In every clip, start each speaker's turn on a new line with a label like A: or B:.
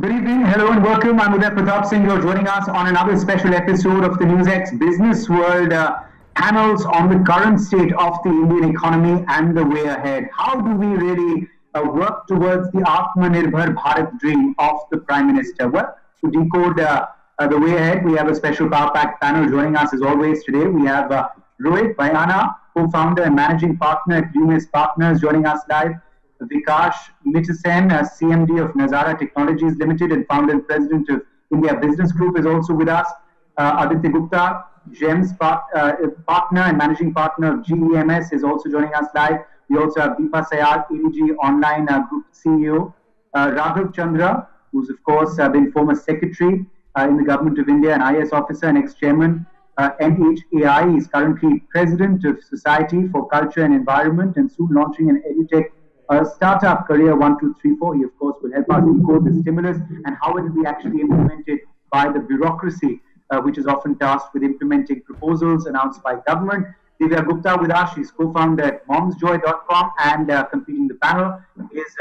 A: Good evening, hello and welcome. I'm Uday Pratap Singh. You're joining us on another special episode of the NewsX Business World panels on the current state of the Indian economy and the way ahead. How do we really work towards the AATMANIRBHAR Bharat dream of the Prime Minister? Well, to decode the way ahead, we have a special power-packed panel joining us as always today. We have Rohit Bhayana, co-founder and managing partner at UMS Partners, joining us live. Vikash Mitasen, CMD of Nazara Technologies Limited and founder and president of India Business Group, is also with us. Aditya Gupta, GEMS partner and managing partner of GEMS, is also joining us live. We also have Deepa Sayal, ADG Online Group CEO. Raghav Chandra, who's of course been former secretary in the government of India, an IAS officer and ex-chairman. NHAI is currently president of Society for Culture and Environment and soon launching an edutech startup, Career 1234. He, of course, will help us decode the stimulus and how it will be actually implemented by the bureaucracy, which is often tasked with implementing proposals announced by government. Divya Gupta with us. She's co-founder at momsjoy.com and completing the panel is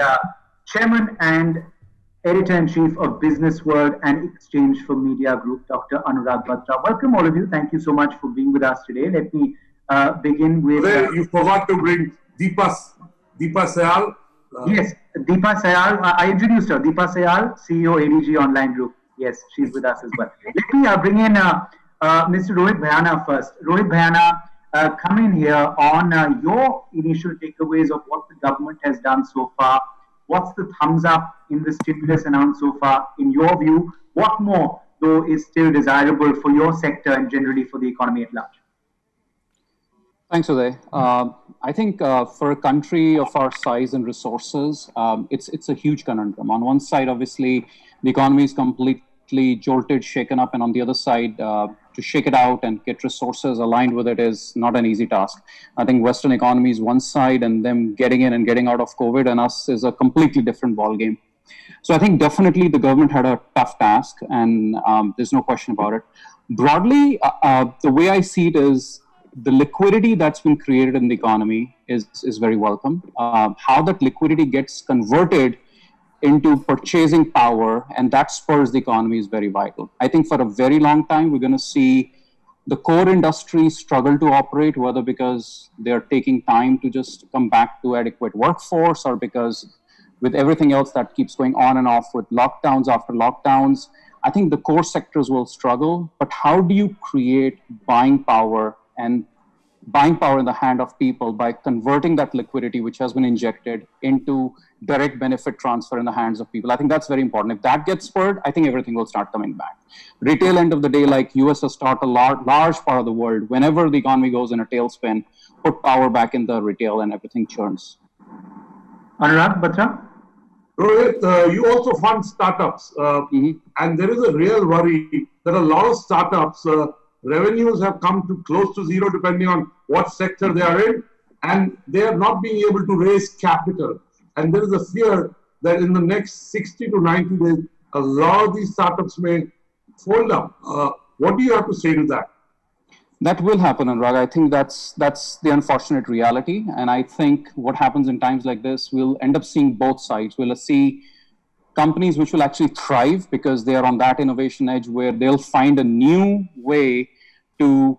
A: chairman and editor-in-chief of Businessworld and Exchange for Media Group, Dr. Anurag Batra. Welcome, all of you. Thank you so much for being with us today. Let me begin with...
B: you forgot to bring Deepa Sayal.
A: Yes, Deepa Sayal. I introduced her. Deepa Sayal, CEO, ADG Online Group. Yes, she's with us as well. Let me bring in Mr. Rohit Bhayana first. Rohit Bhayana, come in here on your initial takeaways of what the government has done so far. What's the thumbs up in the stimulus announced so far? In your view, what more, though, is still desirable for your sector and generally for the economy at large?
C: Thanks, Uday. I think for a country of our size and resources, it's a huge conundrum. On one side, obviously, the economy is completely jolted, shaken up, and on the other side, to shake it out and get resources aligned with it is not an easy task. I think Western economy is one side, and them getting in and getting out of COVID and us is a completely different ballgame. So I think definitely the government had a tough task, and there's no question about it. Broadly, the way I see it is, the liquidity that's been created in the economy is very welcome. How that liquidity gets converted into purchasing power and that spurs the economy is very vital. I think for a very long time, we're going to see the core industry struggle to operate, whether because they're taking time to just come back to adequate workforce or because with everything else that keeps going on and off with lockdowns after lockdowns, I think the core sectors will struggle. But how do you create buying power and buying power in the hand of people by converting that liquidity which has been injected into direct benefit transfer in the hands of people? I think that's very important. If that gets spurred, I think everything will start coming back. Retail end of the day, like US has taught a large part of the world, whenever the economy goes in a tailspin, put power back in the retail and everything churns.
A: Anurag Batra?
B: Rohit, you also fund startups, and there is a real worry that a lot of startups revenues have come to close to zero depending on what sector they are in, and they are not being able to raise capital. And there is a fear that in the next 60 to 90 days, a lot of these startups may fold up. What do you have to say to that?
C: That will happen, Anurag. I think that's the unfortunate reality. And I think what happens in times like this, we'll end up seeing both sides. We'll see companies which will actually thrive because they are on that innovation edge where they'll find a new way to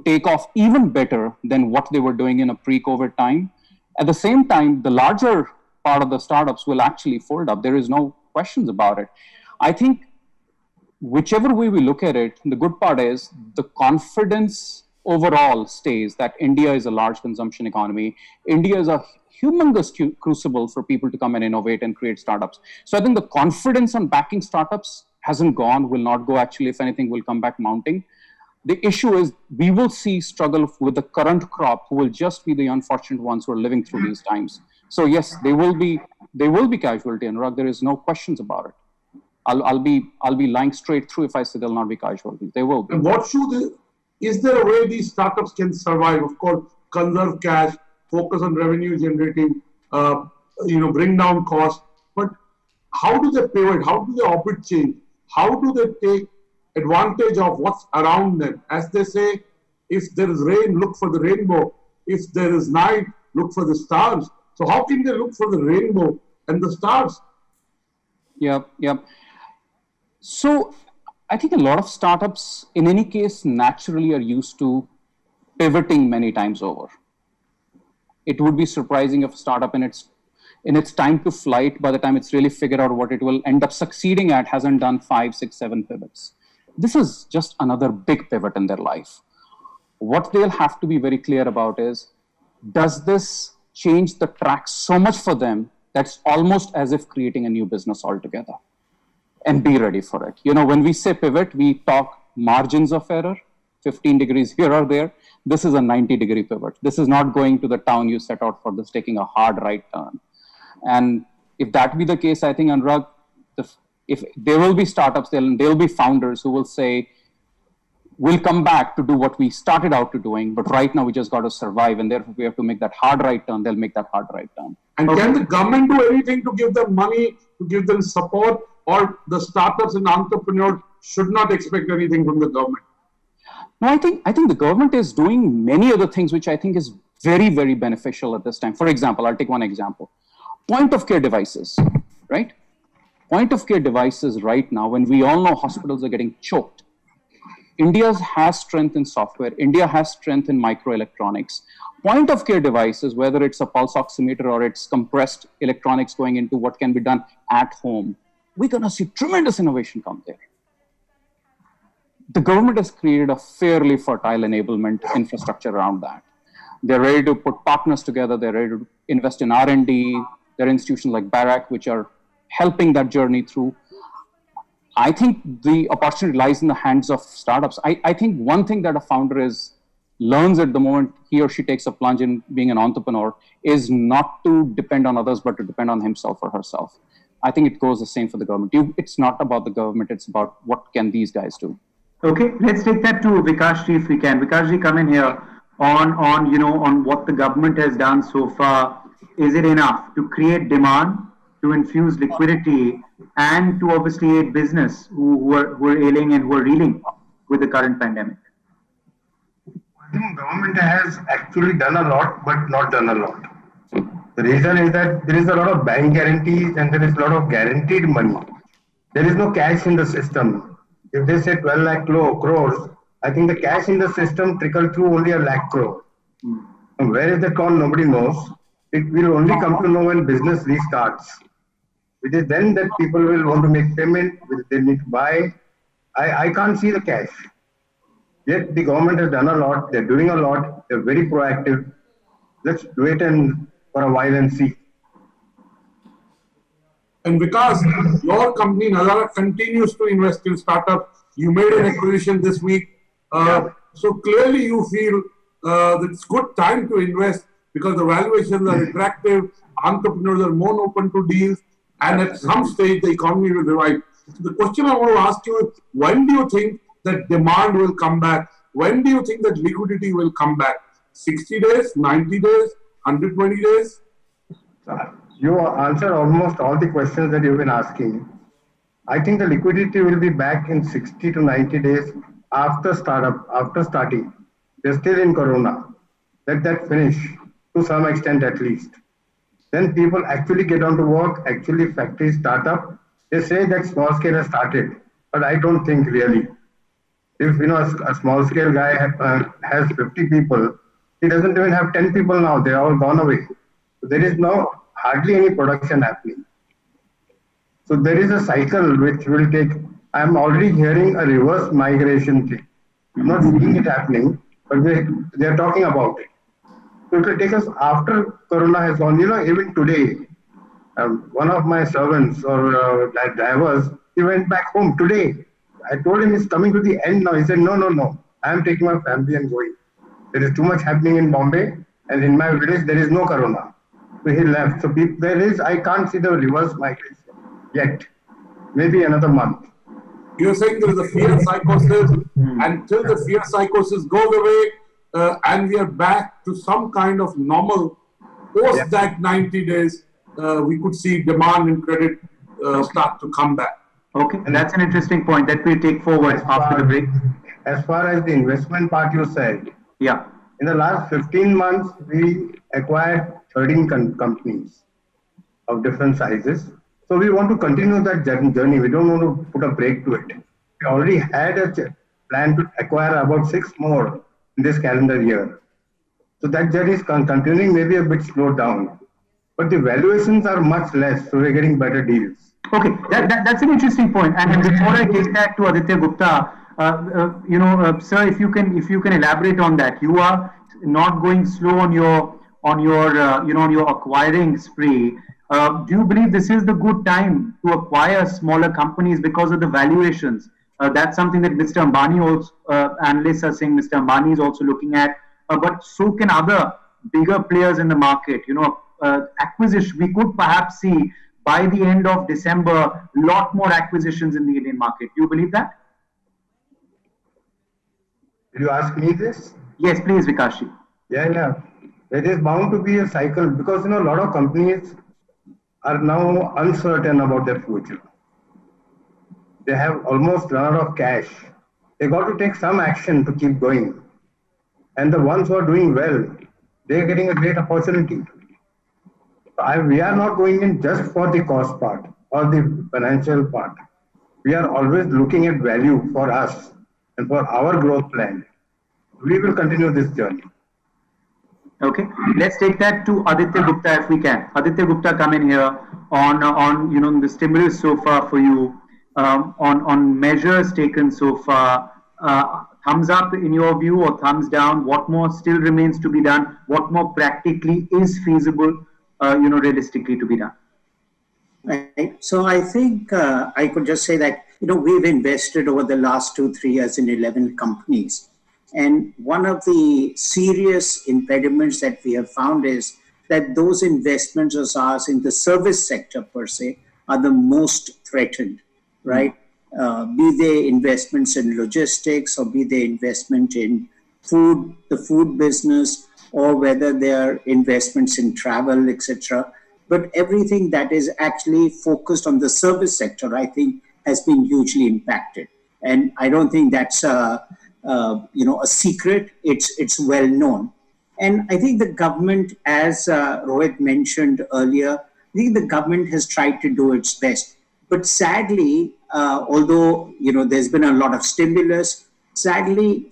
C: take off even better than what they were doing in a pre-COVID time. At the same time, the larger part of the startups will actually fold up. There is no questions about it. I think whichever way we look at it, the good part is the confidence overall stays that India is a large consumption economy. India is a humongous crucible for people to come and innovate and create startups. So I think the confidence on backing startups hasn't gone, will not go. Actually, if anything, will come back mounting. The issue is we will see struggle with the current crop, who will just be the unfortunate ones who are living through these times. So yes, they will be casualty, Anurag. There is no questions about it. I'll be lying straight through if I say they'll not be casualties. They will be.
B: And is there a way these startups can survive? Of course, conserve cash, focus on revenue generating, bring down costs. But how do they pivot? How do they operate change? How do they take advantage of what's around them? As they say, if there is rain, look for the rainbow. If there is night, look for the stars. So how can they look for the rainbow and the stars?
C: Yep, yep. So I think a lot of startups, in any case, naturally are used to pivoting many times over. It would be surprising if a startup in its time to flight, by the time it's really figured out what it will end up succeeding at, hasn't done 5, 6, 7 pivots. This is just another big pivot in their life. What they'll have to be very clear about is, does this change the track so much for them that's almost as if creating a new business altogether? And be ready for it. You know, when we say pivot, we talk margins of error, 15 degrees here or there. This is a 90-degree pivot. This is not going to the town you set out for, this taking a hard right turn. And if that be the case, I think, Anurag, if there will be startups, there will be founders who will say, we'll come back to do what we started out to doing, but right now we just got to survive, and therefore we have to make that hard right turn. They'll make that hard right turn.
B: And can the government do anything to give them money, to give them support, or the startups and entrepreneurs should not expect anything from the government?
C: No, I think the government is doing many other things which I think is very, very beneficial at this time. For example, I'll take one example. Point of care devices, right? Point of care devices right now, when we all know hospitals are getting choked. India has strength in software. India has strength in microelectronics. Point of care devices, whether it's a pulse oximeter or it's compressed electronics going into what can be done at home, we're going to see tremendous innovation come there. The government has created a fairly fertile enablement infrastructure around that. They're ready to put partners together. They're ready to invest in R&D. There are institutions like Barack, which are helping that journey through. I think the opportunity lies in the hands of startups. I think one thing that a founder learns at the moment he or she takes a plunge in being an entrepreneur is not to depend on others, but to depend on himself or herself. I think it goes the same for the government. It's not about the government. It's about what can these guys do.
A: Okay, let's take that to Vikashji if we can. Vikashji, come in here on what the government has done so far. Is it enough to create demand, to infuse liquidity, and to obviously aid business who are ailing and who are reeling with the current pandemic?
D: I think government has actually done a lot, but not done a lot. The reason is that there is a lot of bank guarantees and there is a lot of guaranteed money. There is no cash in the system. If they say 12 lakh crores, I think the cash in the system trickled through only 1 lakh crore. And where is that gone? Nobody knows. It will only come to know when business restarts. It is then that people will want to make payment, they need to buy. I can't see the cash. Yet the government has done a lot, they're doing a lot, they're very proactive. Let's wait for a while and see.
B: And because your company, Nazara, continues to invest in startups, you made an acquisition this week. So clearly you feel that it's good time to invest because the valuations are attractive, entrepreneurs are more open to deals, and at some stage the economy will revive. So the question I want to ask you is, when do you think that demand will come back? When do you think that liquidity will come back? 60 days, 90 days, 120 days?
D: You answered almost all the questions that you've been asking. I think the liquidity will be back in 60 to 90 days after starting. They're still in Corona. Let that finish to some extent at least. Then people actually get on to work, actually factories start up. They say that small scale has started, but I don't think really. If a small scale guy has 50 people, he doesn't even have 10 people now. They're all gone away. So there is hardly any production happening. So there is a cycle which will take. I'm already hearing a reverse migration thing. I'm not seeing it happening, but they're talking about it. So it will take us after Corona has gone. Even today, one of my servants or drivers, he went back home today. I told him it's coming to the end now. He said, no. I am taking my family and going. There is too much happening in Bombay, and in my village there is no Corona. So he left. So I can't see the reverse migration yet. Maybe another month.
B: You're saying there is a fear psychosis, until the fear psychosis goes away, and we are back to some kind of normal. Post that 90 days, we could see demand and credit start to come back.
A: Okay, and that's an interesting point that we'll take forward after the break.
D: As far as the investment part you said, in the last 15 months, we acquired 13 companies of different sizes. So we want to continue that journey. We don't want to put a break to it. We already had a plan to acquire about 6 more in this calendar year. So that journey is continuing, maybe a bit slowed down. But the valuations are much less, so we're getting better deals.
A: Okay, that's an interesting point. And before I take that to Aditya Gupta, sir, if you can elaborate on that. You are not going slow on your acquiring spree. Do you believe this is the good time to acquire smaller companies because of the valuations? That's something that Mr. Ambani also, analysts are saying Mr. Ambani is also looking at. But so can other bigger players in the market. Acquisition, we could perhaps see by the end of December, a lot more acquisitions in the Indian market. Do you believe that?
D: Did you ask me this?
A: Yes, please, Vikashji.
D: Yeah. It is bound to be a cycle because, a lot of companies are now uncertain about their future. They have almost run out of cash. They got to take some action to keep going. And the ones who are doing well, they're getting a great opportunity. We are not going in just for the cost part or the financial part. We are always looking at value for us and for our growth plan. We will continue this journey.
A: Okay, let's take that to Aditya Gupta if we can. Aditya Gupta, come in here on the stimulus so far for you, on measures taken so far. Thumbs up in your view or thumbs down? What more still remains to be done? What more practically is feasible, realistically to be done?
E: Right. So I think I could just say that, we've invested over the last 2-3 years in 11 companies. And one of the serious impediments that we have found is that those investments of ours in the service sector per se are the most threatened, right? Be they investments in logistics or be they investment in food, the food business, or whether they are investments in travel, etc. But everything that is actually focused on the service sector, I think, has been hugely impacted. And I don't think that's a secret. It's well known. And I think the government, as Rohit mentioned earlier, I think the government has tried to do its best. But sadly, although there's been a lot of stimulus, sadly,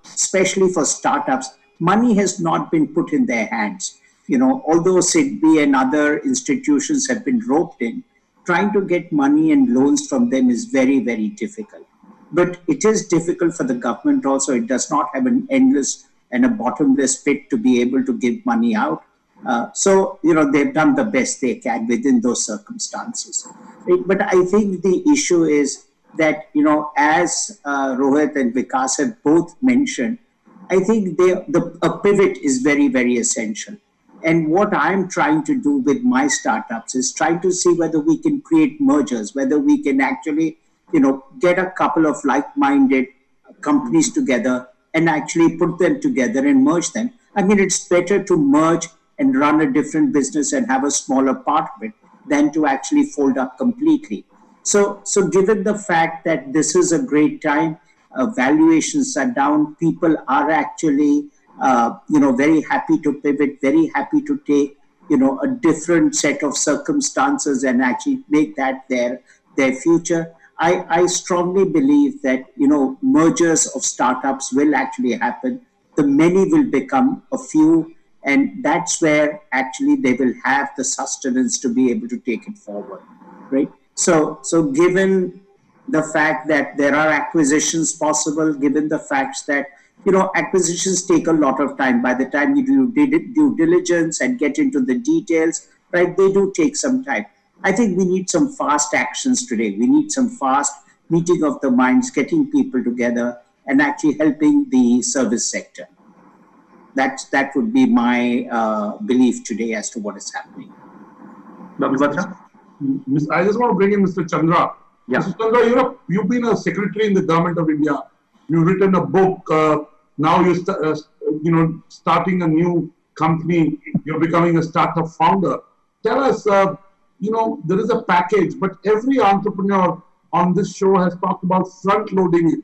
E: especially for startups, money has not been put in their hands. Although SIDBI and other institutions have been roped in, trying to get money and loans from them is very, very difficult. But it is difficult for the government also. It does not have an endless and a bottomless pit to be able to give money out. So, they've done the best they can within those circumstances. But I think the issue is that, as Rohit and Vikas have both mentioned, I think a pivot is very, very essential. And what I'm trying to do with my startups is trying to see whether we can create mergers, whether we can actually, get a couple of like-minded companies together and actually put them together and merge them. I mean, it's better to merge and run a different business and have a smaller part of it than to actually fold up completely. So given the fact that this is a great time, valuations are down, people are actually, very happy to pivot, very happy to take, a different set of circumstances and actually make that their future. I strongly believe that, mergers of startups will actually happen. The many will become a few, and that's where actually they will have the sustenance to be able to take it forward, right? So given the fact that there are acquisitions possible, given the facts that, acquisitions take a lot of time. By the time you do due diligence and get into the details, right, they do take some time. I think we need some fast actions today. We need some fast meeting of the minds, getting people together and actually helping the service sector. That would be my belief today as to what is happening.
A: Dr. Batra?
B: I just want to bring in Mr. Chandra.
A: Yeah.
B: Mr. Chandra, you've been a secretary in the government of India. You've written a book. Now you're starting a new company. You're becoming a startup founder. Tell us, there is a package, but every entrepreneur on this show has talked about front-loading it,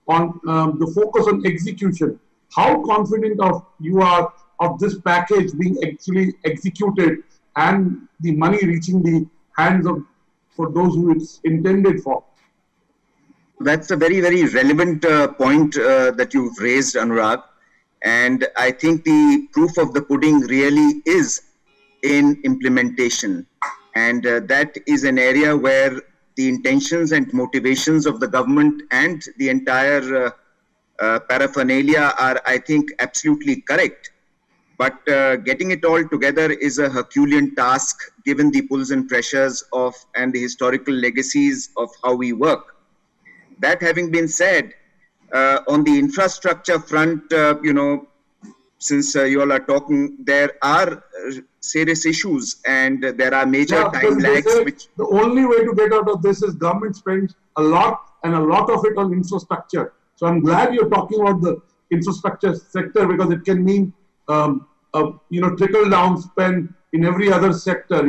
B: on the focus on execution. How confident you are of this package being actually executed and the money reaching the hands of for those who it's intended for.
F: That's a very, very relevant point that you've raised, Anurag. And I think the proof of the pudding really is in implementation. And that is an area where the intentions and motivations of the government and the entire paraphernalia are, I think, absolutely correct. But getting it all together is a Herculean task, given the pulls and pressures of and the historical legacies of how we work. That having been said, on the infrastructure front, since you all are talking, there are serious issues and there are major time lags.
B: The only way to get out of this is government spends a lot, and a lot of it on infrastructure. So I'm glad you're talking about the infrastructure sector, because it can mean trickle down spend in every other sector.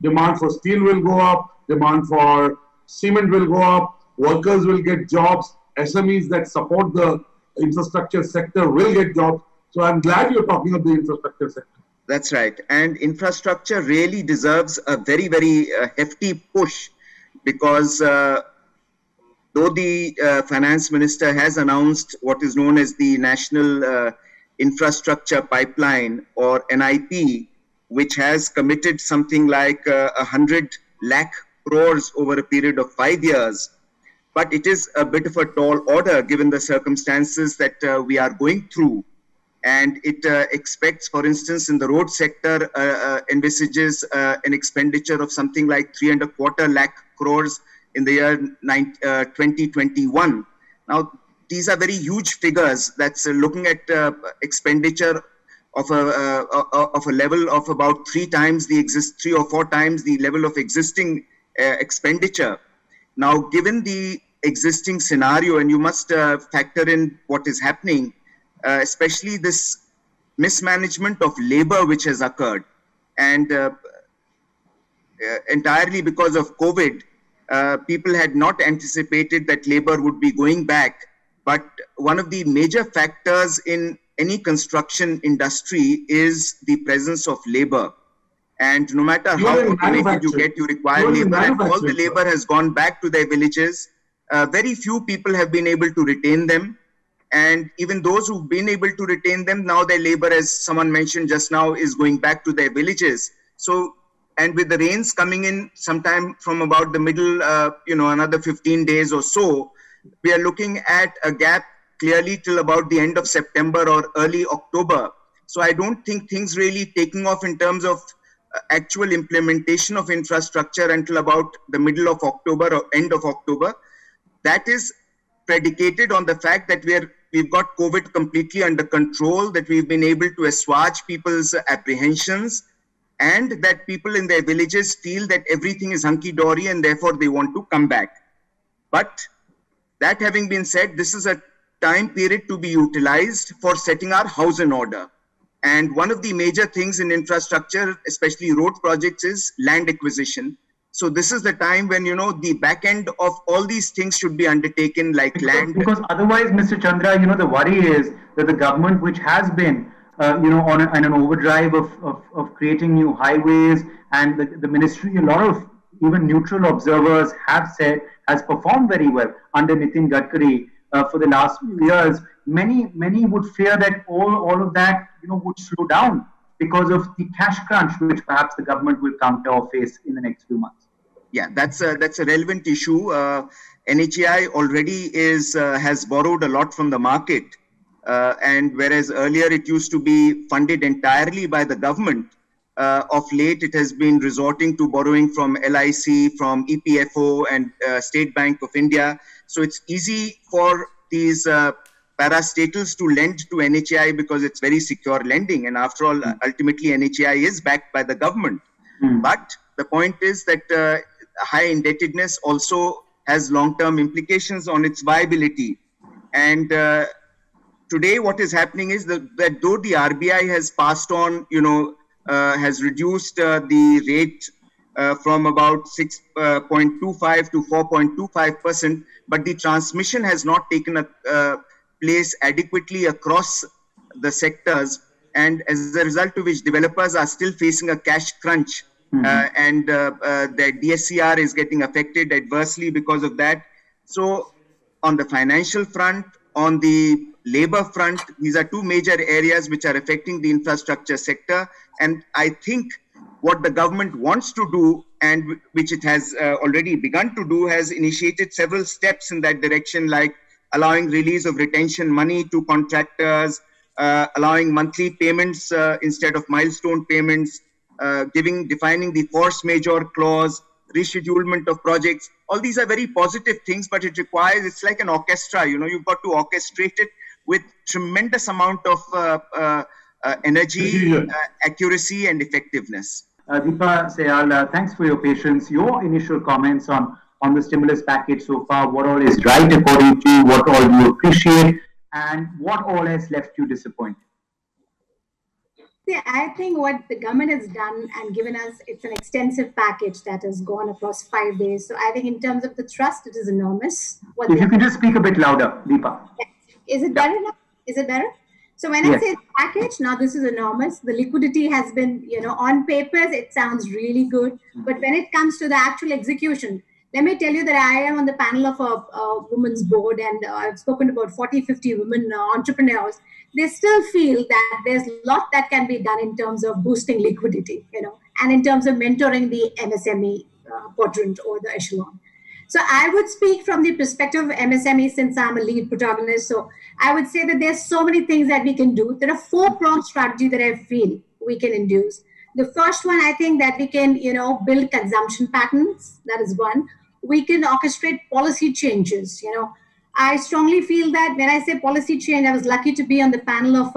B: Demand for steel will go up, demand for cement will go up, workers will get jobs, SMEs that support the infrastructure sector will get jobs. So I'm glad you're talking about the infrastructure sector.
F: That's right. And infrastructure really deserves a very, very hefty push, because though the finance minister has announced what is known as the National Infrastructure Pipeline, or NIP, which has committed something like 100 lakh crores over a period of 5 years. But it is a bit of a tall order given the circumstances that we are going through. And it expects, for instance, in the road sector, envisages an expenditure of something like 3.25 lakh crores in the year 2021. Now, these are very huge figures. That's looking at expenditure of a level of about 3 or 4 times the level of existing expenditure. Now, given the existing scenario, and you must factor in what is happening, especially this mismanagement of labor which has occurred, and entirely because of COVID, people had not anticipated that labor would be going back. But one of the major factors in any construction industry is the presence of labor. And no matter how motivated you get, you require labor, and all the labor has gone back to their villages. Very few people have been able to retain them. And even those who've been able to retain them, now their labor, as someone mentioned just now, is going back to their villages. So, and with the rains coming in sometime from about the middle, another 15 days or so, we are looking at a gap clearly till about the end of September or early October. So I don't think things really taking off in terms of actual implementation of infrastructure until about the middle of October or end of October. That is predicated on the fact that we've got COVID completely under control, that we've been able to assuage people's apprehensions, and that people in their villages feel that everything is hunky-dory and therefore they want to come back. But that having been said, this is a time period to be utilized for setting our house in order. And one of the major things in infrastructure, especially road projects, is land acquisition. So this is the time when, the back end of all these things should be undertaken, like land.
A: Because otherwise, Mr. Chandra, the worry is that the government, which has been, on an overdrive of creating new highways, and the ministry, a lot of even neutral observers have said, has performed very well under Nitin Gadkari for the last few years. Many would fear that all of that, would slow down because of the cash crunch, which perhaps the government will counter or face in the next few months.
F: Yeah, that's a relevant issue. NHAI already has borrowed a lot from the market, and whereas earlier it used to be funded entirely by the government, of late it has been resorting to borrowing from LIC, from EPFO and State Bank of India. So it's easy for these parastatals to lend to NHAI because it's very secure lending, and after all, ultimately NHAI is backed by the government. But the point is that high indebtedness also has long-term implications on its viability. And today what is happening is that though the RBI has passed on, has reduced the rate from about 6.25 to 4.25%, but the transmission has not taken a place adequately across the sectors, and as a result of which developers are still facing a cash crunch. and their DSCR is getting affected adversely because of that. So on the financial front, on the labor front, these are two major areas which are affecting the infrastructure sector. And I think what the government wants to do, and which it has already begun to do, has initiated several steps in that direction, like allowing release of retention money to contractors, allowing monthly payments instead of milestone payments, defining the force majeure clause, reschedulement of projects. All these are very positive things, but it requires, it's like an orchestra, you know, you've got to orchestrate it with tremendous amount of energy, accuracy and effectiveness.
A: Deepa Sayal, thanks for your patience. Your initial comments on the stimulus package so far, what all is right according to you, what all you appreciate, and what all has left you disappointed?
G: See, I think what the government has done and given us, it's an extensive package that has gone across 5 days. So I think in terms of the thrust, it is enormous.
A: If you can just speak a bit louder, Deepa.
G: Is it better now? Is it better? So when I say package, now this is enormous. The liquidity has been, you know, on papers, it sounds really good. But when it comes to the actual execution, let me tell you that I am on the panel of a women's board, and I've spoken to about 40, 50 women entrepreneurs. They still feel that there's a lot that can be done in terms of boosting liquidity, you know, and in terms of mentoring the MSME quadrant or the echelon. So I would speak from the perspective of MSME since I'm a lead protagonist. So I would say that there's so many things that we can do. There are 4-pronged strategy that I feel we can induce. The first one, I think that we can, you know, build consumption patterns. That is one. We can orchestrate policy changes. You know, I strongly feel that when I say policy change, I was lucky to be on the panel of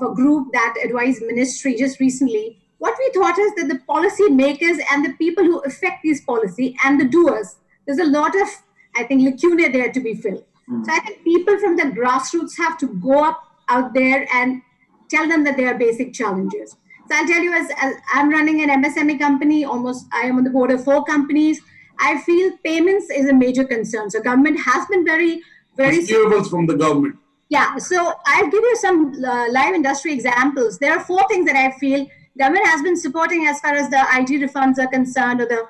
G: a group that advised ministry just recently. What we thought is that the policy makers and the people who affect these policy and the doers, there's a lot of, I think, lacuna there to be filled. So I think people from the grassroots have to go up out there and tell them that there are basic challenges. So I'll tell you, as I'm running an MSME company, I am on the board of 4 companies. I feel payments is a major concern. So government has been very
B: receivables from the government.
G: Yeah. So I'll give you some live industry examples. There are 4 things that I feel government has been supporting as far as the IT refunds are concerned, or the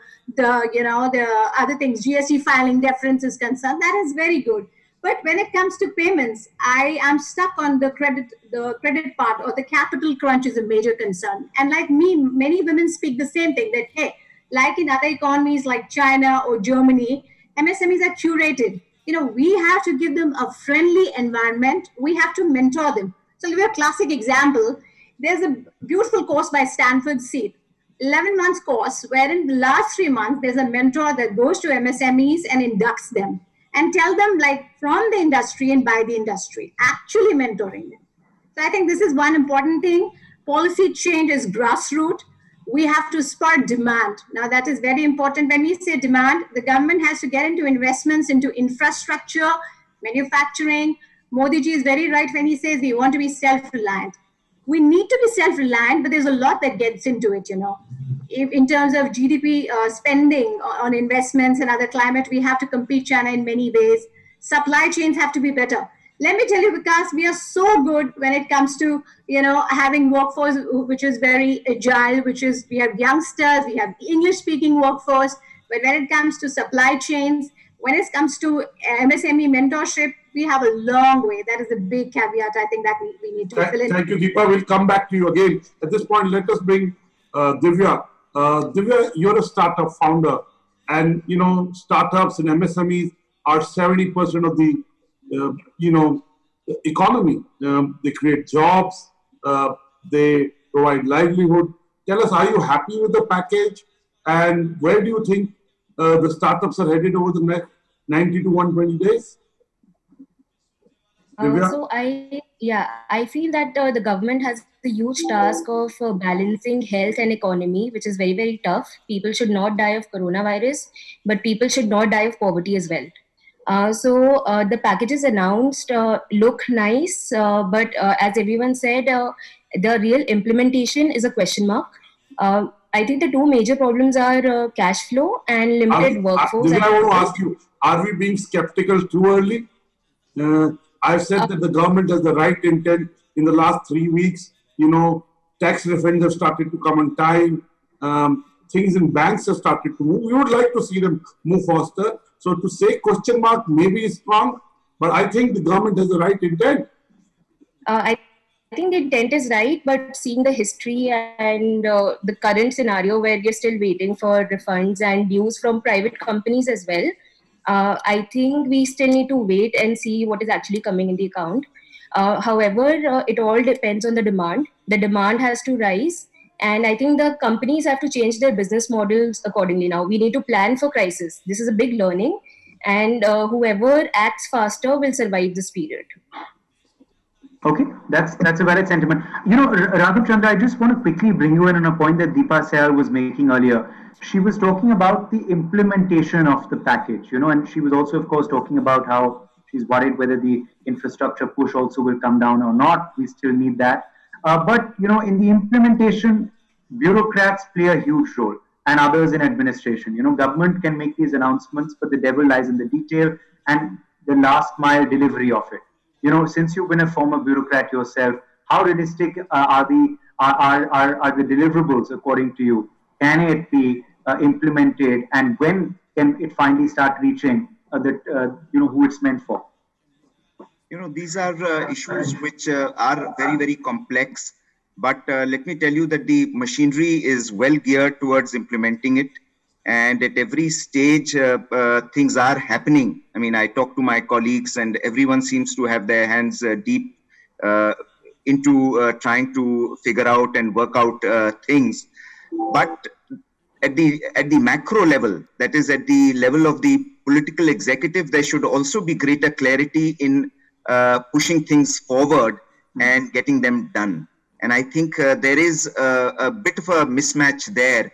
G: other things, GST filing deference is concerned. That is very good. But when it comes to payments, I am stuck on the credit part, or the capital crunch is a major concern. And like me, many women speak the same thing, that, hey, like in other economies like China or Germany, MSMEs are curated. You know, we have to give them a friendly environment. We have to mentor them. So I'll give you a classic example. There's a beautiful course by Stanford Seed, 11 months course, wherein the last 3 months, there's a mentor that goes to MSMEs and inducts them and tell them, like, from the industry and by the industry, actually mentoring them. So I think this is one important thing. Policy change is grassroots. We have to spur demand. Now, that is very important. When we say demand, the government has to get into investments into infrastructure, manufacturing. Modi ji is very right when he says we want to be self-reliant. We need to be self-reliant, but there's a lot that gets into it, you know. In terms of GDP spending on investments and other climate, we have to compete China in many ways. Supply chains have to be better. Let me tell you, because we are so good when it comes to, you know, having workforce which is very agile, we have youngsters, we have English-speaking workforce. But when it comes to supply chains, when it comes to MSME mentorship, we have a long way. That is a big caveat, I think, that we need to fill in.
B: Thank you, Deepa. We'll come back to you again. At this point, let us bring Divya. Divya, you're a startup founder, and, you know, startups and MSMEs are 70% of the economy. They create jobs, they provide livelihood. Tell us, are you happy with the package? And where do you think the startups are headed over the next 90 to 120 days?
H: So I feel that the government has a huge task of balancing health and economy, which is very, very tough. People should not die of coronavirus, but people should not die of poverty as well. So the packages announced look nice, but as everyone said, the real implementation is a question mark. I think the 2 major problems are cash flow and limited workforce.
B: I want to ask you, are we being skeptical too early? I've said that the government has the right intent. In the last 3 weeks, you know, tax refunds have started to come on time. things in banks have started to move. We would like to see them move faster. So to say question mark maybe is wrong, but I think the government has the right intent.
H: I think the intent is right, but seeing the history and the current scenario where we're still waiting for refunds and dues from private companies as well, I think we still need to wait and see what is actually coming in the account. However, it all depends on the demand. The demand has to rise. And I think the companies have to change their business models accordingly now. We need to plan for crisis. This is a big learning. And whoever acts faster will survive this period.
A: Okay, that's a valid sentiment. You know, Raghav Chandra, I just want to quickly bring you in on a point that Deepa Sayal was making earlier. She was talking about the implementation of the package, you know, and she was also, of course, talking about how she's worried whether the infrastructure push also will come down or not. We still need that. But, you know, in the implementation, bureaucrats play a huge role, and others in administration. You know, government can make these announcements, but the devil lies in the detail and the last mile delivery of it. You know, since you've been a former bureaucrat yourself, how realistic are the deliverables according to you? Can it be implemented, and when can it finally start reaching who it's meant for?
F: You know, these are issues which are very, very complex. But let me tell you that the machinery is well geared towards implementing it. And at every stage, things are happening. I mean, I talk to my colleagues and everyone seems to have their hands deep into trying to figure out and work out things. But at the macro level, that is at the level of the political executive, there should also be greater clarity in pushing things forward and getting them done. And I think there is a bit of a mismatch there.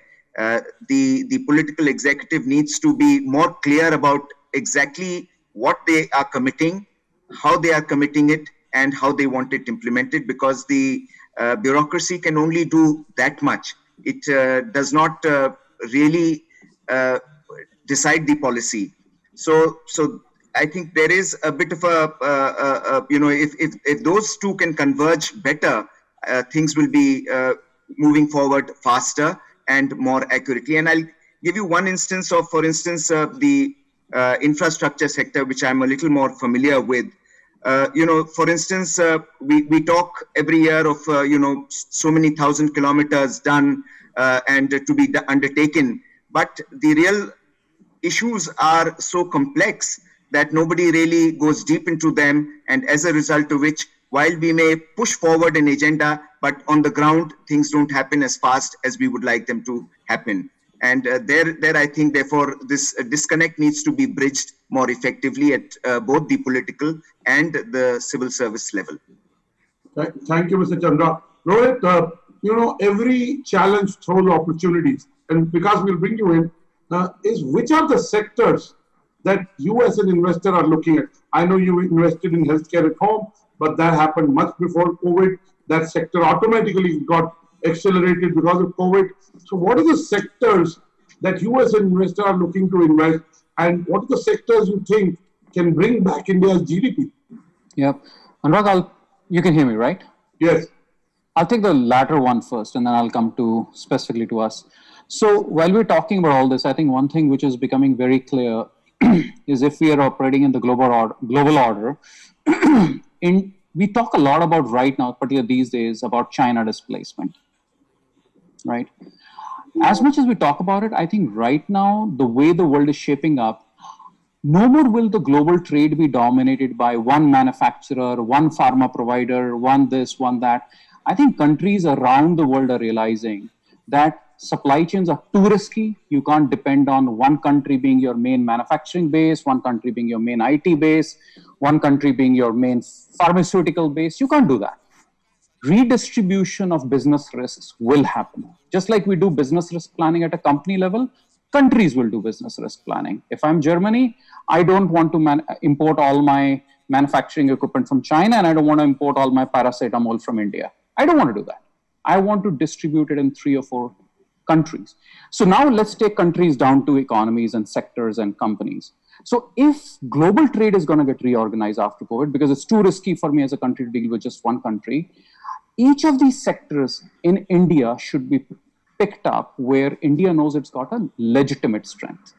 F: The political executive needs to be more clear about exactly what they are committing, how they are committing it, and how they want it implemented, because the bureaucracy can only do that much. It does not really decide the policy. So I think there is a bit of a if those two can converge better, things will be moving forward faster and more accurately. And I'll give you one instance of, for instance, the infrastructure sector, which I'm a little more familiar with. For instance, we talk every year of, so many 1,000 kilometers done and to be undertaken. But the real issues are so complex that nobody really goes deep into them. And as a result of which, while we may push forward an agenda, but on the ground, things don't happen as fast as we would like them to happen. And there, I think, therefore, this disconnect needs to be bridged more effectively at both the political and the civil service level.
B: Thank you, Mr. Chandra. Rohit, every challenge throws opportunities. And because we'll bring you in, is which are the sectors that you as an investor are looking at? I know you invested in healthcare at home, but that happened much before COVID. That sector automatically got accelerated because of COVID. So what are the sectors that you as an investor are looking to invest, and what are the sectors you think can bring back India's GDP?
C: Yeah. Anurag, you can hear me, right?
B: Yes.
C: I'll take the latter one first, and then I'll come to specifically to us. So while we're talking about all this, I think one thing which is becoming very clear is if we are operating in the global order, we talk a lot about right now, particularly these days, about China displacement, right? As much as we talk about it, I think right now, the way the world is shaping up, no more will the global trade be dominated by one manufacturer, one pharma provider, one this, one that. I think countries around the world are realizing that supply chains are too risky. You can't depend on one country being your main manufacturing base, one country being your main IT base, one country being your main pharmaceutical base. You can't do that. Redistribution of business risks will happen. Just like we do business risk planning at a company level, countries will do business risk planning. If I'm Germany, I don't want to import all my manufacturing equipment from China, and I don't want to import all my paracetamol from India. I don't want to do that. I want to distribute it in 3 or 4 countries. So now let's take countries down to economies and sectors and companies. So if global trade is going to get reorganized after COVID, because it's too risky for me as a country to deal with just one country, each of these sectors in India should be picked up where India knows it's got a legitimate strength.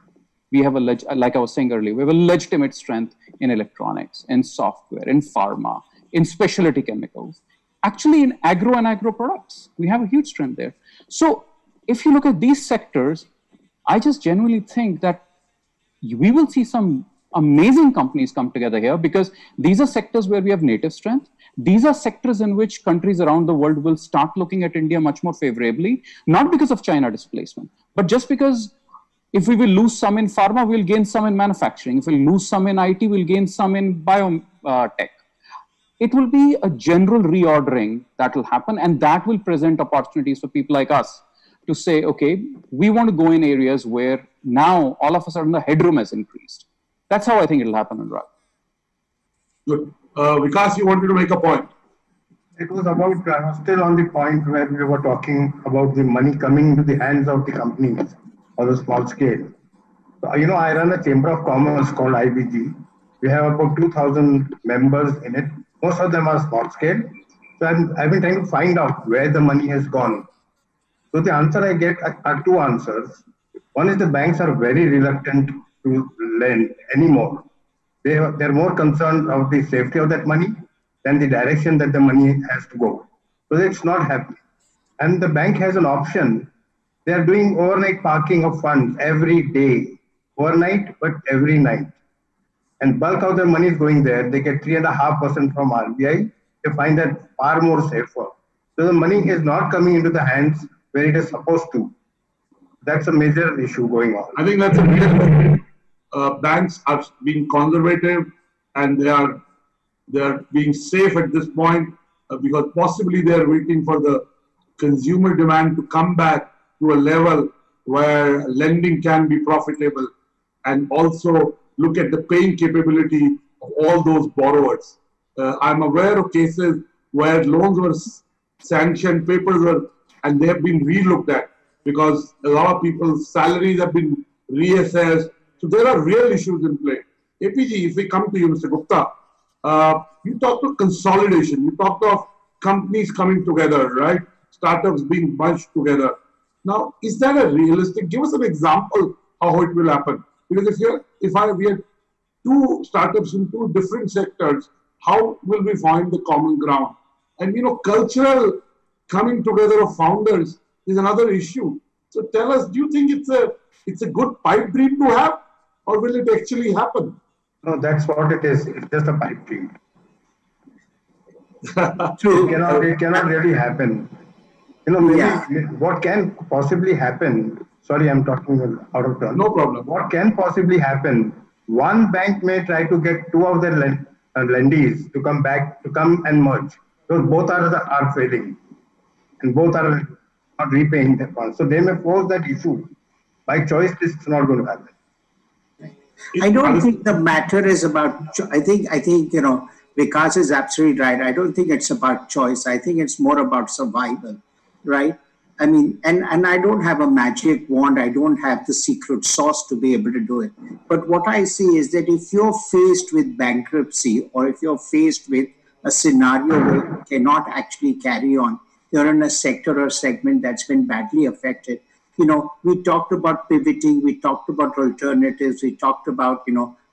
C: We have like I was saying earlier, we have a legitimate strength in electronics, in software, in pharma, in specialty chemicals, actually in agro and agro products. We have a huge strength there. So if you look at these sectors, I just genuinely think that we will see some amazing companies come together here, because these are sectors where we have native strength. These are sectors in which countries around the world will start looking at India much more favorably, not because of China displacement, but just because if we will lose some in pharma, we'll gain some in manufacturing. If we lose some in IT, we'll gain some in biotech. It will be a general reordering that will happen, and that will present opportunities for people like us to say, okay, we want to go in areas where now all of a sudden the headroom has increased. That's how I think it'll happen, Anurag.
B: Good. Vikas, you wanted to make a point.
D: It was about, still on the point where we were talking about the money coming into the hands of the companies on a small scale. So, I run a chamber of commerce called IBG. We have about 2,000 members in it. Most of them are small scale. So I've been trying to find out where the money has gone. So the answer I get are two answers. One is the banks are very reluctant to lend anymore. They're more concerned of the safety of that money than the direction that the money has to go. So it's not happening. And the bank has an option. They are doing overnight parking of funds every day. Overnight, but every night. And bulk of their money is going there. They get 3.5% from RBI. They find that far more safer. So the money is not coming into the hands where it is supposed to. That's a major issue going on.
B: I think that's a real banks are being conservative, and they are being safe at this point because possibly they are waiting for the consumer demand to come back to a level where lending can be profitable, and also look at the paying capability of all those borrowers. I'm aware of cases where loans were sanctioned, papers were, and they have been relooked at because a lot of people's salaries have been reassessed. So there are real issues in play. APG, if we come to you, Mr. Gupta, you talked of consolidation. You talked of companies coming together, right? Startups being bunched together. Now, is that a realistic? Give us an example how it will happen. Because we have two startups in two different sectors, how will we find the common ground? And cultural coming together of founders is another issue. So tell us, do you think it's a good pipe dream to have, or will it actually happen?
D: No, that's what it is. It's just a pipe dream.
E: True.
D: It cannot really happen. What can possibly happen? Sorry, I'm talking out of turn.
B: No problem.
D: What can possibly happen? One bank may try to get two of their lendees to come and merge. Because both are failing, and both are not repaying their funds. So they may force that issue. By choice, this is not going to happen.
E: I don't think the matter is about. I think Vikas is absolutely right. I don't think it's about choice. I think it's more about survival, right? I mean, and I don't have a magic wand. I don't have the secret sauce to be able to do it. But what I see is that if you're faced with bankruptcy, or if you're faced with a scenario where you cannot actually carry on, you're in a sector or segment that's been badly affected. We talked about pivoting, we talked about alternatives, we talked about,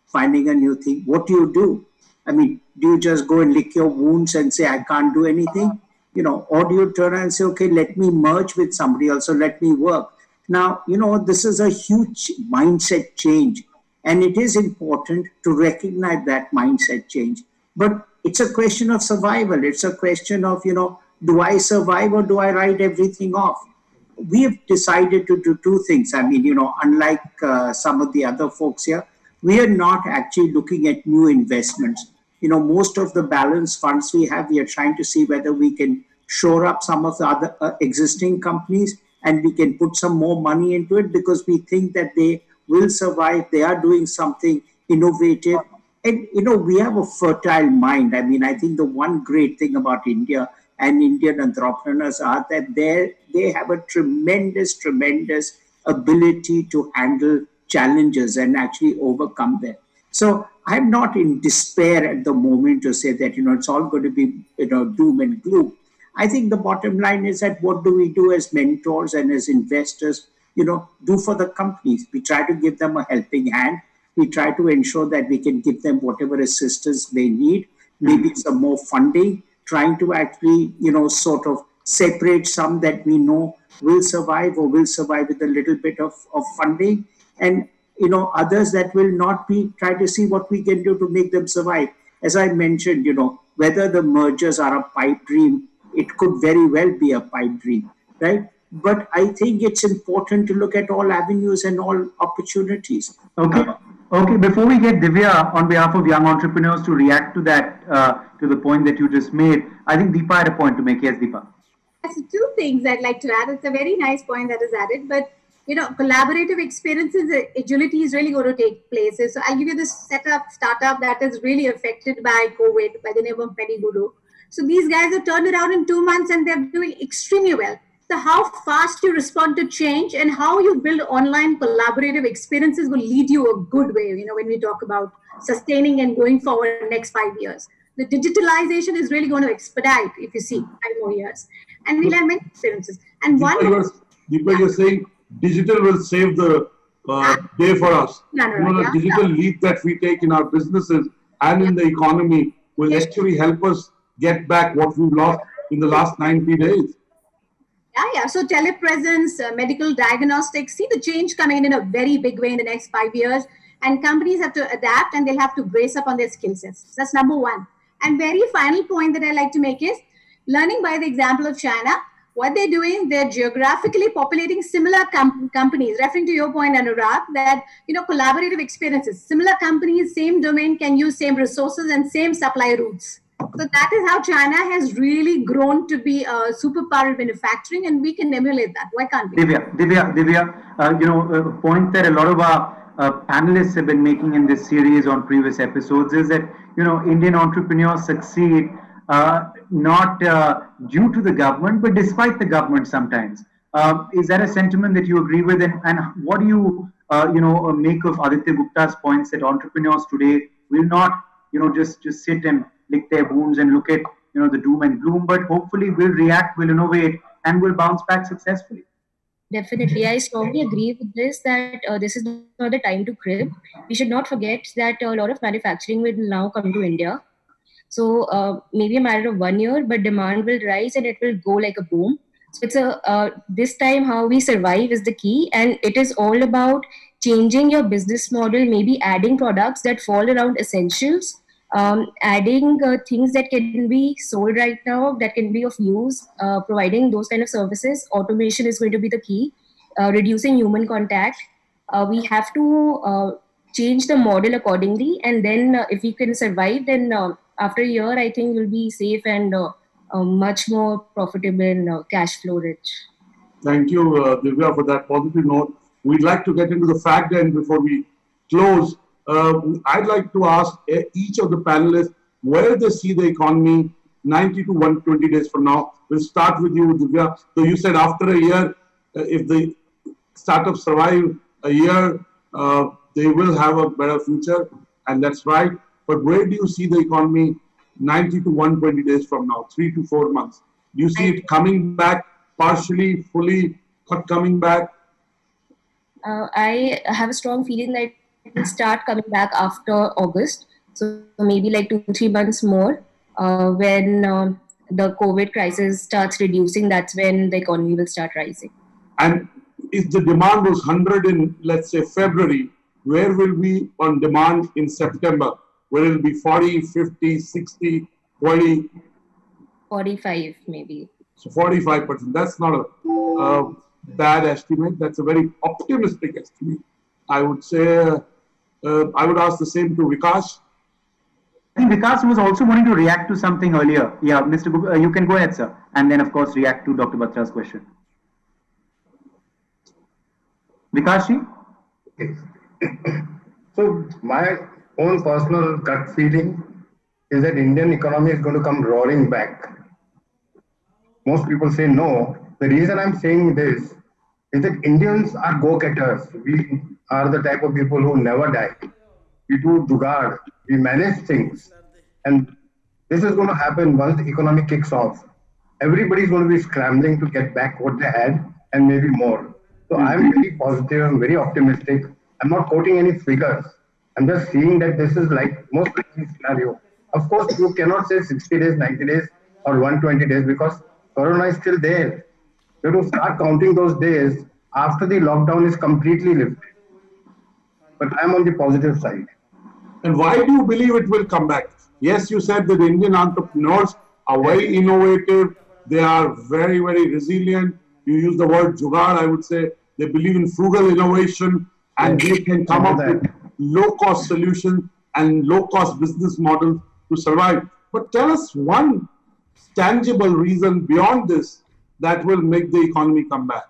E: finding a new thing. What do? I mean, do you just go and lick your wounds and say, I can't do anything? Or do you turn and say, okay, let me merge with somebody else, or let me work? Now, this is a huge mindset change, and it is important to recognize that mindset change. But it's a question of survival. It's a question of, do I survive or do I write everything off? We have decided to do two things. I mean, unlike some of the other folks here, we are not actually looking at new investments. Most of the balance funds we have, we are trying to see whether we can shore up some of the other existing companies, and we can put some more money into it because we think that they will survive. They are doing something innovative. And, we have a fertile mind. I mean, I think the one great thing about India and Indian entrepreneurs are that they have a tremendous ability to handle challenges and actually overcome them. So I'm not in despair at the moment to say that, it's all going to be, doom and gloom. I think the bottom line is that what do we do as mentors and as investors, do for the companies? We try to give them a helping hand. We try to ensure that we can give them whatever assistance they need, maybe some more funding, trying to actually, sort of separate some that we know will survive or will survive with a little bit of funding. And, others that will not be, try to see what we can do to make them survive. As I mentioned, whether the mergers are a pipe dream, it could very well be a pipe dream, right? But I think it's important to look at all avenues and all opportunities.
A: Okay. Okay. Before we get Divya on behalf of young entrepreneurs to react to that, to the point that you just made, I think Deepa had a point to make. Yes, Deepa.
G: So two things I'd like to add. It's a very nice point that is added, but collaborative experiences, agility is really going to take place. So I'll give you this startup that is really affected by COVID by the name of Mediguru. So these guys have turned around in 2 months and they're doing extremely well. So how fast you respond to change and how you build online collaborative experiences will lead you a good way, when we talk about sustaining and going forward in the next 5 years. The digitalization is really going to expedite, if you see, 5 more years. And we'll have many experiences. And
B: Deepa, you're saying digital will save the day for us. The digital leap that we take in our businesses and in the economy will actually help us get back what we've lost in the last 90 days.
G: Yeah. So telepresence, medical diagnostics, see the change coming in a very big way in the next 5 years. And companies have to adapt and they'll have to brace up on their skill sets. That's number one. And very final point that I like to make is learning by the example of China. What they're doing, they're geographically populating similar companies, referring to your point, Anurag, that, collaborative experiences, similar companies, same domain can use same resources and same supply routes. So that is how China has really grown to be a superpower in manufacturing, and we can emulate that. Why can't we?
A: Divya, a point that a lot of our panelists have been making in this series on previous episodes is that, Indian entrepreneurs succeed not due to the government, but despite the government sometimes. Is that a sentiment that you agree with? And what do you, make of Aditya Gupta's points that entrepreneurs today will not, just sit and lick their wounds and look at, the doom and gloom, but hopefully will react, will innovate, and will bounce back successfully?
H: Definitely. I strongly agree with this, that this is not the time to crib. We should not forget that a lot of manufacturing will now come to India. So maybe a matter of 1 year, but demand will rise and it will go like a boom. So it's this time how we survive is the key, and it is all about changing your business model, maybe adding products that fall around essentials, adding things that can be sold right now, that can be of use, providing those kind of services. Automation is going to be the key, reducing human contact. We have to change the model accordingly, and then if we can survive, then after a year, I think we'll be safe and much more profitable and cash flow rich.
B: Thank you, Divya, for that positive note. We'd like to get into the fact end before we close. I'd like to ask each of the panelists where they see the economy 90 to 120 days from now. We'll start with you, Divya. So you said after a year, if the startups survive a year, they will have a better future, and that's right. But where do you see the economy 90 to 120 days from now, 3 to 4 months? Do you see it coming back partially, fully, not coming back?
H: I have a strong feeling that it will start coming back after August. So maybe like 2-3 months more, when the COVID crisis starts reducing, that's when the economy will start rising.
B: And if the demand was 100 in, let's say, February, where will we on demand in September? Will it be 40, 50, 60, 20?
H: 45 maybe.
B: So 45%. That's not a bad estimate. That's a very optimistic estimate. I would say, I would ask the same to Vikas.
A: I think Vikas was also wanting to react to something earlier. Yeah, Mr. Gupta, you can go ahead, sir. And then, of course, react to Dr. Batra's question. Vikashji?
D: So, my own personal gut feeling is that Indian economy is going to come roaring back. Most people say no. The reason I'm saying this is that Indians are go-getters. We are the type of people who never die. We do jugaad. We manage things. And this is going to happen once the economy kicks off. everybody's going to be scrambling to get back what they had and maybe more. So I'm very positive, I'm very optimistic. I'm not quoting any figures. I'm just seeing that this is like most likely scenario. Of course, you cannot say 60 days, 90 days, or 120 days because Corona is still there. You have to start counting those days after the lockdown is completely lifted. But I'm on the positive side.
B: And why do you believe it will come back? Yes, you said that the Indian entrepreneurs are very innovative. They are very, very resilient. You use the word jugaad, I would say. They believe in frugal innovation and they can come up with low-cost solutions and low-cost business models to survive. But tell us one tangible reason beyond this that will make the economy come back.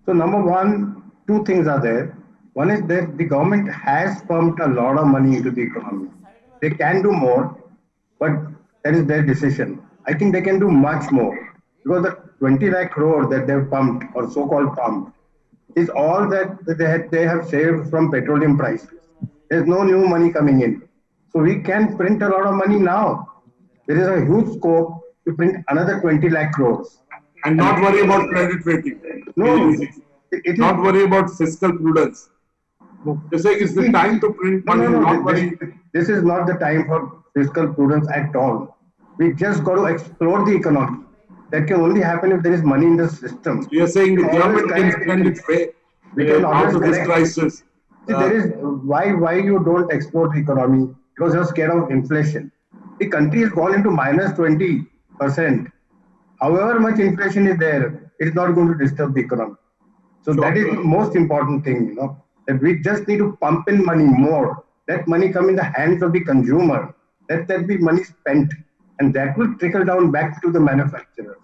D: So number one, two things are there. One is that the government has pumped a lot of money into the economy. They can do more, but that is their decision. I think they can do much more because the 20 lakh crore that they've pumped or so-called pumped is all that they have saved from petroleum prices. There's no new money coming in. So we can print a lot of money now. There is a huge scope to print another 20 lakh crores.
B: And not worry about credit rating.
D: No,
B: not worry about fiscal prudence. You're saying it's the time to print money, not worry.
D: This is not the time for fiscal prudence at all. We just got to explore the economy. That can only happen if there is money in the system.
B: So you're saying the government can spend its way out of this crisis.
D: See, there is why you don't explore the economy because you're scared of inflation. The country has gone into minus 20%. However much inflation is there, it's not going to disturb the economy. So that is the most important thing, that we just need to pump in money more. Let money come in the hands of the consumer. Let that be money spent. And that will trickle down back to the manufacturers.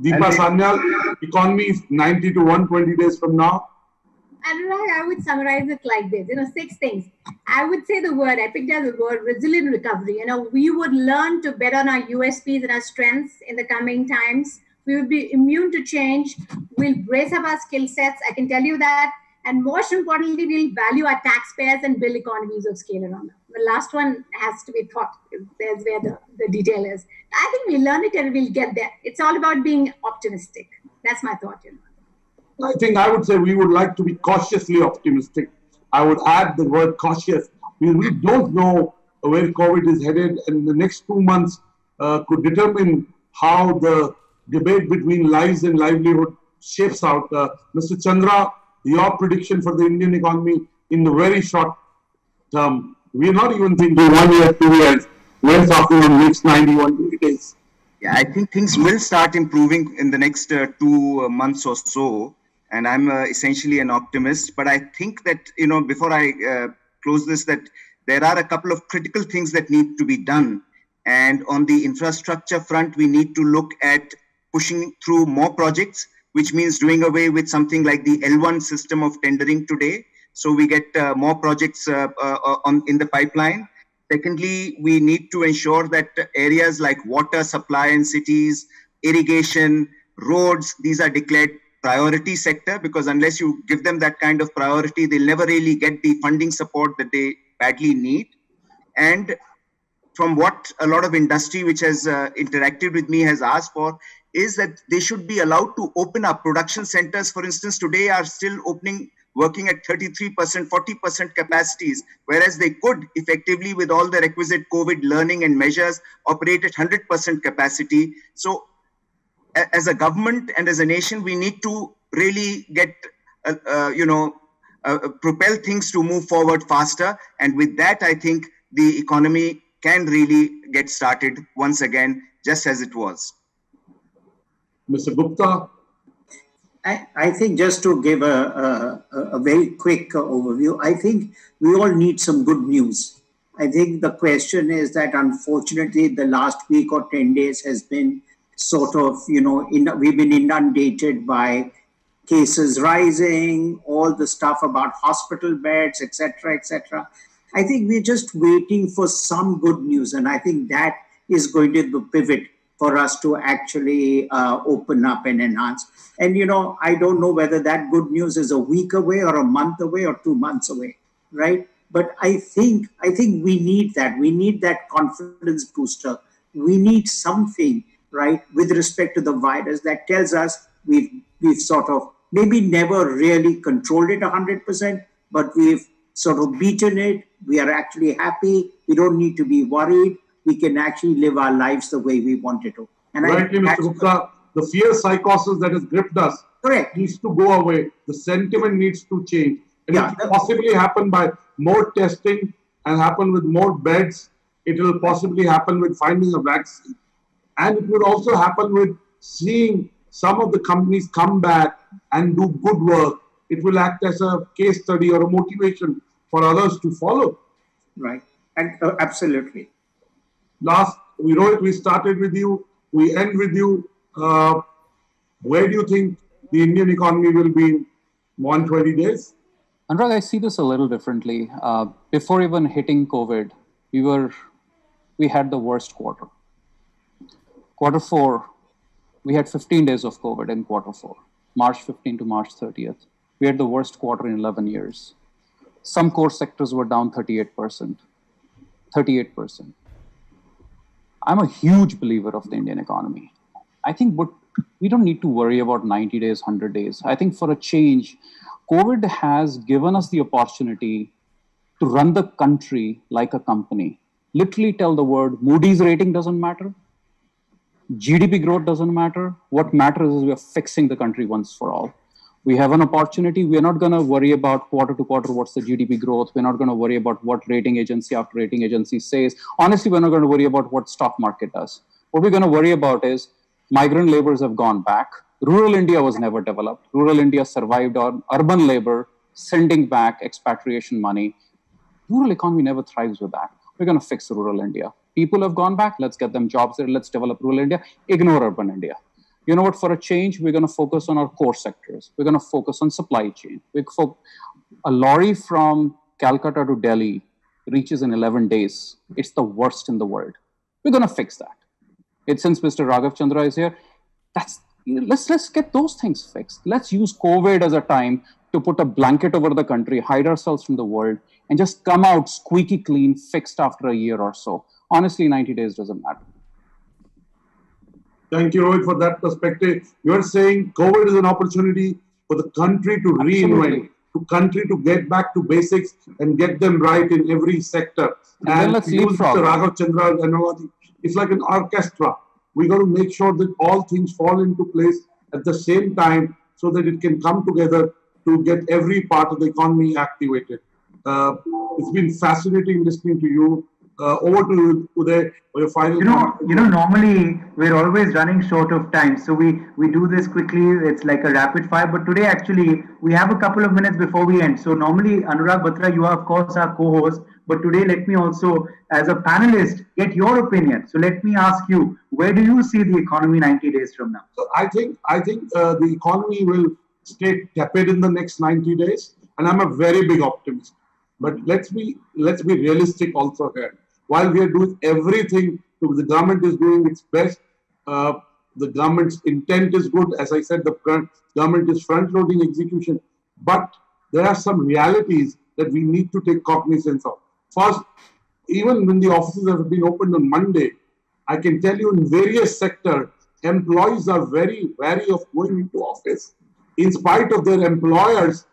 B: Deepa Sanyal, economy is 90 to 120 days from now.
G: Anurag, I would summarize it like this, 6 things. I would say the word, I picked out the word resilient recovery. We would learn to bet on our USPs and our strengths in the coming times. We would be immune to change. We'll brace up our skill sets. I can tell you that. And most importantly, we'll value our taxpayers and build economies of scale around them. The last one has to be thought. There's where the detail is. I think we learn it and we'll get there. It's all about being optimistic. That's my thought.
B: I think I would say we would like to be cautiously optimistic. I would add the word cautious. We don't know where COVID is headed, and the next 2 months could determine how the debate between lives and livelihood shapes out. Mr. Chandra, your prediction for the Indian economy in the very short term. We're not even thinking 1 year, 2 years. We're talking on next 91 days.
F: Yeah, I think things will start improving in the next 2 months or so. And I'm essentially an optimist. But I think that, before I close this, that there are a couple of critical things that need to be done. And on the infrastructure front, we need to look at pushing through more projects, which means doing away with something like the L1 system of tendering today. So we get more projects in the pipeline. Secondly, we need to ensure that areas like water supply in cities, irrigation, roads, these are declared priority sector, because unless you give them that kind of priority, they'll never really get the funding support that they badly need. And from what a lot of industry which has interacted with me has asked for, is that they should be allowed to open up production centers. For instance, today are still working at 33%, 40% capacities, whereas they could effectively, with all the requisite COVID learning and measures, operate at 100% capacity. So as a government and as a nation, we need to really get, propel things to move forward faster. And with that, I think the economy can really get started once again, just as it was.
B: Mr. Gupta?
E: I think just to give a very quick overview, I think we all need some good news. I think the question is that unfortunately the last week or 10 days has been sort of, we've been inundated by cases rising, all the stuff about hospital beds, etc., etc. I think we're just waiting for some good news. And I think that is going to be the pivot for us to actually open up and enhance. And, I don't know whether that good news is a week away or a month away or 2 months away, right? But I think we need that. We need that confidence booster. We need something right, with respect to the virus, that tells us we've sort of maybe never really controlled it 100%, but we've sort of beaten it. We are actually happy. We don't need to be worried. We can actually live our lives the way we want to. And
B: rightly, Mr. Gupta, the fear psychosis that has gripped us needs to go away. The sentiment needs to change. And it will possibly happen by more testing and happen with more beds. It will possibly happen with finding a vaccine. And it will also happen with seeing some of the companies come back and do good work. It will act as a case study or a motivation for others to follow.
E: Right. And, absolutely.
B: Last, Rohit, we started with you. We end with you. Where do you think the Indian economy will be in 120 days?
C: Anurag, I see this a little differently. Before even hitting COVID, we had the worst quarter. Quarter 4, we had 15 days of COVID in quarter 4, March 15 to March 30th. We had the worst quarter in 11 years. Some core sectors were down 38%. 38%. I'm a huge believer of the Indian economy. I think we don't need to worry about 90 days, 100 days. I think for a change, COVID has given us the opportunity to run the country like a company. Literally tell the world, Moody's rating doesn't matter. GDP growth doesn't matter. What matters is we are fixing the country once for all. We have an opportunity. We're not going to worry about quarter to quarter what's the GDP growth. We're not going to worry about what rating agency after rating agency says. Honestly, we're not going to worry about what stock market does. What we're going to worry about is migrant laborers have gone back. Rural India was never developed. Rural India survived on urban labor, sending back expatriation money. Rural economy never thrives with that. We're going to fix rural India. People have gone back. Let's get them jobs there. Let's develop rural India. Ignore urban India. You know what? For a change, we're going to focus on our core sectors. We're going to focus on supply chain. A lorry from Calcutta to Delhi reaches in 11 days. It's the worst in the world. We're going to fix that. Since Mr. Raghav Chandra is here, let's get those things fixed. Let's use COVID as a time to put a blanket over the country, hide ourselves from the world, and just come out squeaky clean, fixed after a year or so. Honestly, 90 days doesn't matter.
B: Thank you, Rohit, for that perspective. You're saying COVID is an opportunity for the country to reinvent, to country to get back to basics and get them right in every sector.
C: And let's
B: use Mr. Raghav Chandra and it's like an orchestra. We got to make sure that all things fall into place at the same time so that it can come together to get every part of the economy activated. It's been fascinating listening to you. Over to you, Uday, for your final comment.
A: Normally we're always running short of time, so we do this quickly. It's like a rapid fire, but today actually we have a couple of minutes before we end. So normally, Anurag Batra, you are of course our co-host, but today let me also, as a panelist, get your opinion. So let me ask you, where do you see the economy 90 days from now?
B: So I think the economy will stay tepid in the next 90 days, and I'm a very big optimist. But let's be realistic also here. While we are doing everything, the government is doing its best. The government's intent is good. As I said, the government is front-loading execution. But there are some realities that we need to take cognizance of. First, even when the offices have been opened on Monday, I can tell you in various sectors, employees are very wary of going into office in spite of their employers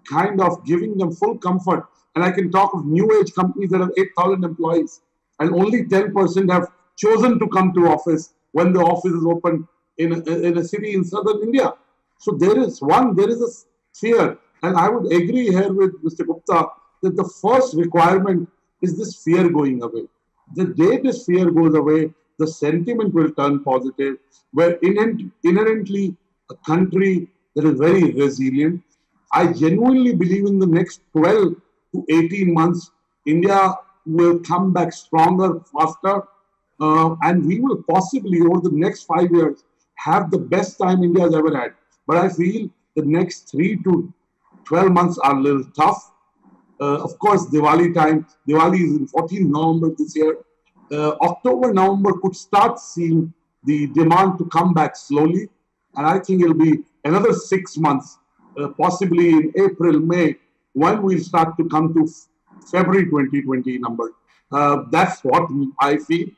B: kind of giving them full comfort. And I can talk of new age companies that have 8,000 employees and only 10% have chosen to come to office when the office is open in a city in southern India. So there is a fear. And I would agree here with Mr. Gupta that the first requirement is this fear going away. The day this fear goes away, the sentiment will turn positive. We're inherently a country that is very resilient. I genuinely believe in the next 12 to 18 months, India will come back stronger, faster, and we will possibly, over the next 5 years, have the best time India has ever had. But I feel the next 3 to 12 months are a little tough. Of course, Diwali time. Diwali is in 14th November this year. October, November could start seeing the demand to come back slowly. And I think it'll be another 6 months, possibly in April, May, when we'll start to come to February 2020 number. That's what I feel.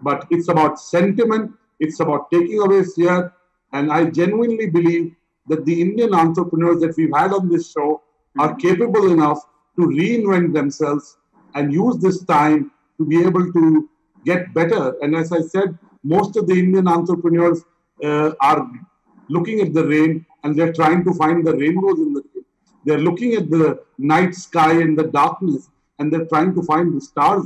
B: But it's about sentiment. It's about taking away fear. And I genuinely believe that the Indian entrepreneurs that we've had on this show are capable enough to reinvent themselves and use this time to be able to get better. And as I said, most of the Indian entrepreneurs are looking at the rain and they're trying to find the rainbows in the rain. They're looking at the night sky and the darkness and they're trying to find the stars.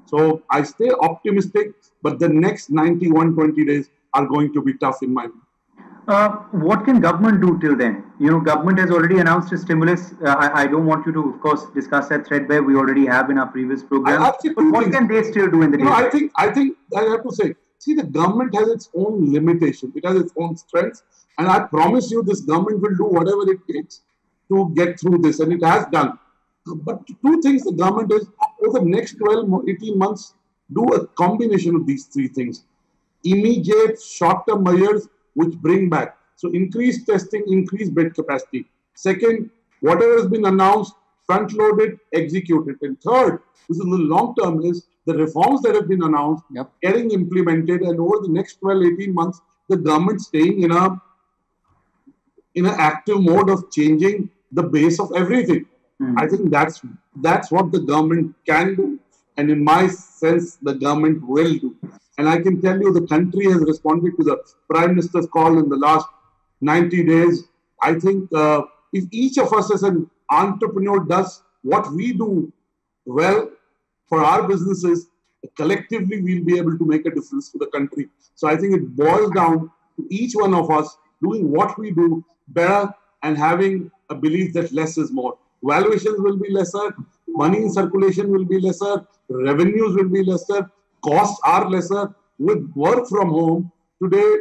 B: So I stay optimistic, but the next 90, 120 days are going to be tough in my view.
A: What can government do till then? You know, government has already announced a stimulus. I don't want you to, of course, discuss that threadbare. We already have in our previous program. But what can they still do in the day?
B: I think I have to say, see, the government has its own limitations. It has its own strengths. And I promise you, this government will do whatever it takes to get through this. And it has done. But two things the government is, over the next 12, 18 months, do a combination of these three things. Immediate short-term measures which bring back. So increase testing, increase bed capacity. Second, whatever has been announced, front-load it, execute it. And third, this is the long-term, is the reforms that have been announced, getting implemented, and over the next 12, 18 months, the government staying in an active mode of changing the base of everything. I think that's what the government can do. And in my sense, the government will do. And I can tell you the country has responded to the Prime Minister's call in the last 90 days. I think if each of us as an entrepreneur does what we do well for our businesses, collectively we'll be able to make a difference to the country. So I think it boils down to each one of us doing what we do better and having a belief that less is more. Valuations will be lesser, money in circulation will be lesser, revenues will be lesser, costs are lesser. With work from home, today,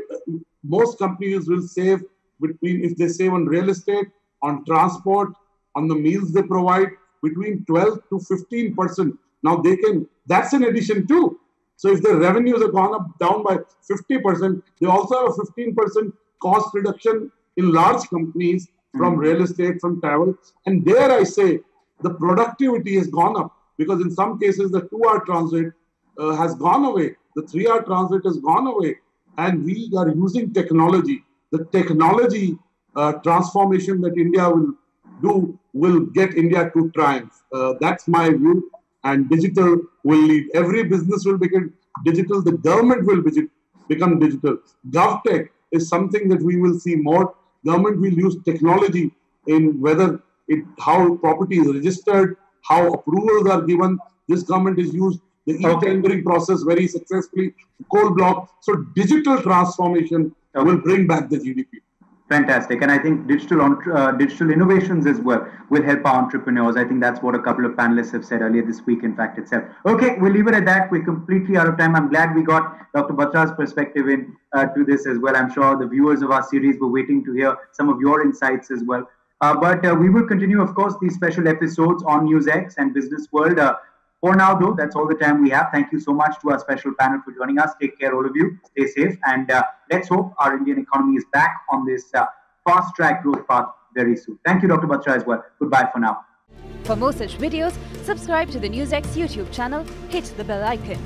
B: most companies will save between, if they save on real estate, on transport, on the meals they provide, between 12 to 15%. Now they can, that's an addition too. So if their revenues have gone up, down by 50%, they also have a 15% cost reduction in large companies from real estate, from travel. And there I say, the productivity has gone up because in some cases, the 2-hour transit has gone away. The 3-hour transit has gone away. And we are using technology. The technology transformation that India will do will get India to triumph. That's my view. And digital will lead. Every business will become digital. The government will become digital. GovTech is something that we will see more. Government will use technology in whether how property is registered, how approvals are given. This government has used the e-tendering process very successfully, coal block. So digital transformation will bring back the GDP.
A: Fantastic. And I think digital innovations as well will help our entrepreneurs. I think that's what a couple of panelists have said earlier this week, in fact, itself. Okay, we'll leave it at that. We're completely out of time. I'm glad we got Dr. Batra's perspective in to this as well. I'm sure the viewers of our series were waiting to hear some of your insights as well. But we will continue, of course, these special episodes on NewsX and Business World. For now, though, that's all the time we have. Thank you so much to our special panel for joining us. Take care, all of you. Stay safe. And let's hope our Indian economy is back on this fast-track growth path very soon. Thank you, Dr. Batra, as well. Goodbye for now.
I: For more such videos, subscribe to the NewsX YouTube channel, hit the bell icon.